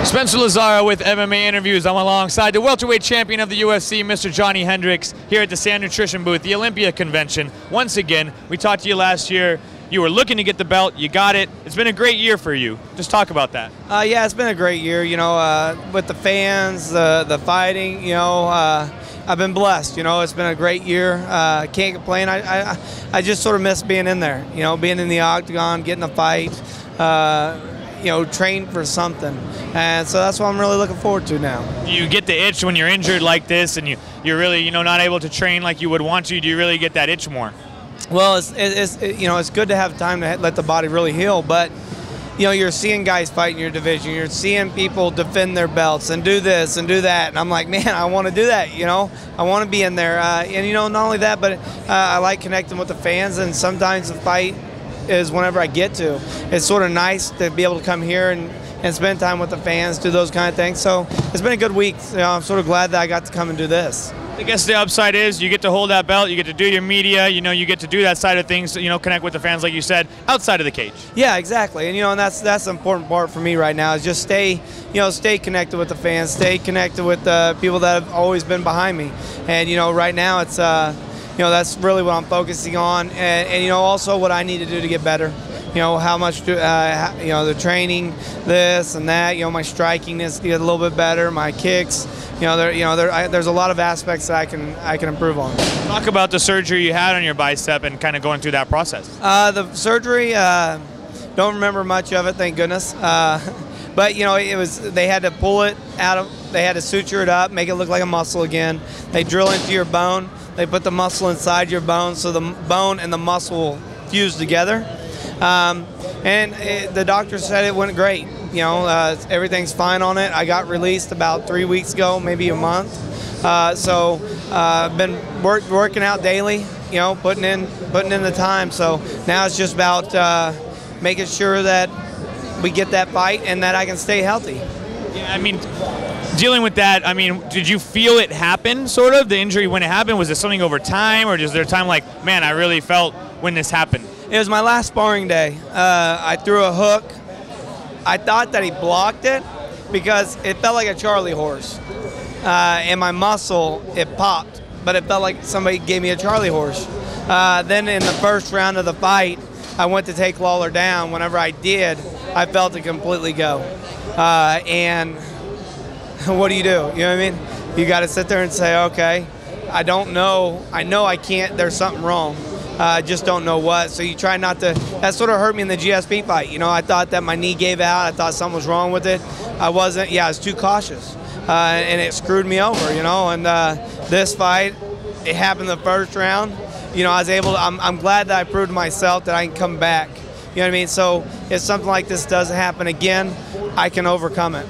Spencer Lazaro with MMA Interviews. I'm alongside the welterweight champion of the UFC, Mr. Johny Hendricks, here at the Sand Nutrition booth, the Olympia Convention. Once again, we talked to you last year. You were looking to get the belt. You got it. It's been a great year for you. Just talk about that. Yeah, it's been a great year. You know, with the fans, the fighting. You know, I've been blessed. You know, it's been a great year. Can't complain. I just sort of miss being in there. You know, being in the octagon, getting a fight. You know, train for something, and so that's what I'm really looking forward to now. You get the itch when you're injured like this, and you're really, you know, not able to train like you would want to. Do you really get that itch more? Well, you know, it's good to have time to let the body really heal, but you know, you're seeing guys fight in your division. You're seeing people defend their belts and do this and do that, and I'm like, man, I want to do that. You know, I want to be in there, and you know, not only that, but I like connecting with the fans, and sometimes the fight is whenever I get to. It's sort of nice to be able to come here and spend time with the fans, do those kind of things. So it's been a good week. You know, I'm sort of glad that I got to come and do this. I guess the upside is you get to hold that belt, you get to do your media, you know, you get to do that side of things, you know, connect with the fans, like you said, outside of the cage. Yeah, exactly. And you know, and that's the important part for me right now is just stay connected with the fans, stay connected with the people that have always been behind me. And you know, right now it's you know, that's really what I'm focusing on, and you know, also what I need to do to get better. You know, how much you know, the training, this and that. You know, my striking needs to get a little bit better. My kicks. You know, there's a lot of aspects that I can improve on. Talk about the surgery you had on your bicep and kind of going through that process. The surgery, don't remember much of it, thank goodness. But you know, they had to pull it out of. They had to suture it up, make it look like a muscle again. They drill into your bone. They put the muscle inside your bone, so the bone and the muscle fuse together. The doctor said it went great. You know, everything's fine on it. I got released about 3 weeks ago, maybe a month. So I've been working out daily. You know, putting in the time. So now it's just about making sure that we get that fight and that I can stay healthy. Yeah, I mean, dealing with that, I mean, did you feel it happen, sort of, the injury when it happened? Was it something over time, or is there a time like, man, I really felt when this happened? It was my last sparring day. I threw a hook. I thought that he blocked it because it felt like a Charlie horse. And my muscle, it popped, but it felt like somebody gave me a Charlie horse. Then in the first round of the fight, I went to take Lawler down. Whenever I did, I felt it completely go. And what do? You know what I mean? You got to sit there and say, okay, I don't know. I know I can't. There's something wrong. I just don't know what. So you try not to. That sort of hurt me in the GSP fight. You know, I thought that my knee gave out. I thought something was wrong with it. I wasn't. Yeah, I was too cautious, and it screwed me over. You know, and this fight, it happened the first round. You know, I was able to. I'm glad that I proved to myself that I can come back. You know what I mean? So if something like this does happen again, I can overcome it.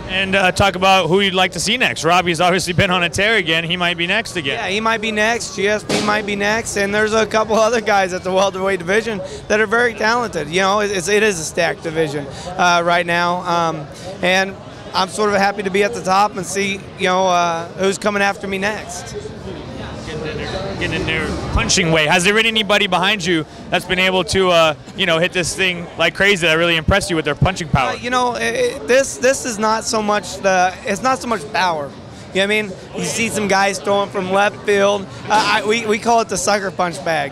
And talk about who you'd like to see next. Robbie's obviously been on a tear again. He might be next again. Yeah, he might be next. GSP might be next. And there's a couple other guys at the welterweight division that are very talented. You know, it is a stacked division right now. And I'm sort of happy to be at the top and see, you know, who's coming after me next. Getting in their punching way. Has there been anybody behind you that's been able to, you know, hit this thing like crazy that really impressed you with their punching power? You know, this is not so much it's not so much power. You know what I mean? You see some guys throwing from left field. We call it the sucker punch bag.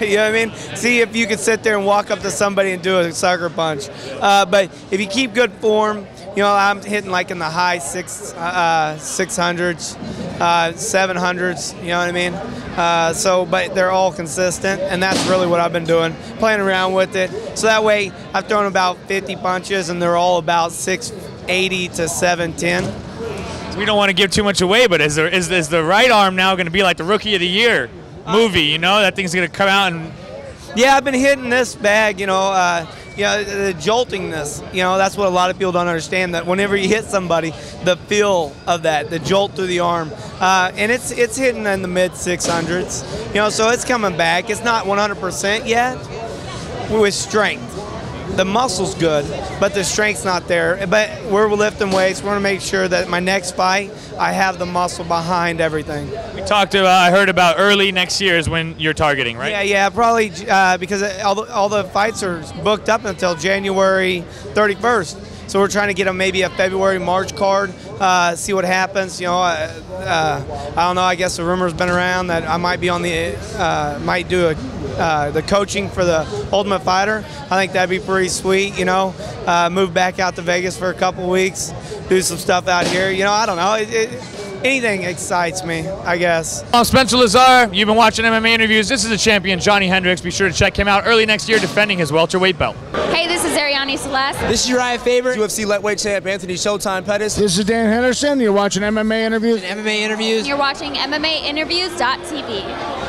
You know what I mean? See if you could sit there and walk up to somebody and do a sucker punch. But if you keep good form, you know, I'm hitting like in the high 600s, 700s, you know what I mean? But they're all consistent, and that's really what I've been doing, playing around with it. So that way, I've thrown about 50 punches, and they're all about 680 to 710. We don't want to give too much away, but is the right arm now going to be like the Rookie of the Year movie? You know, that thing's going to come out and... Yeah, I've been hitting this bag, you know, the joltingness, you know, that's what a lot of people don't understand, that whenever you hit somebody, the feel of that, the jolt through the arm, and it's hitting in the mid-600s, you know, so it's coming back. It's not 100% yet with strength. The muscle's good, but the strength's not there. But we're lifting weights. We're going to make sure that my next fight, I have the muscle behind everything. We talked to, I heard about early next year is when you're targeting, right? Yeah, probably because all the fights are booked up until January 31st. So we're trying to get maybe a February, March card, see what happens. You know, I don't know. I guess the rumor's been around that I might be on the, might do the coaching for the Ultimate Fighter. I think that'd be pretty sweet, you know. Move back out to Vegas for a couple weeks, do some stuff out here. You know, I don't know. Anything excites me, I guess. I'm Spencer Lazar. You've been watching MMA interviews. This is the champion, Johny Hendricks. Be sure to check him out early next year defending his welterweight belt. Hey, this is Ariane Celeste. This is Uriah Faber. UFC lightweight champ Anthony Showtime Pettis. This is Dan Henderson. You're watching MMA interviews. MMA interviews. You're watching MMAinterviews.tv.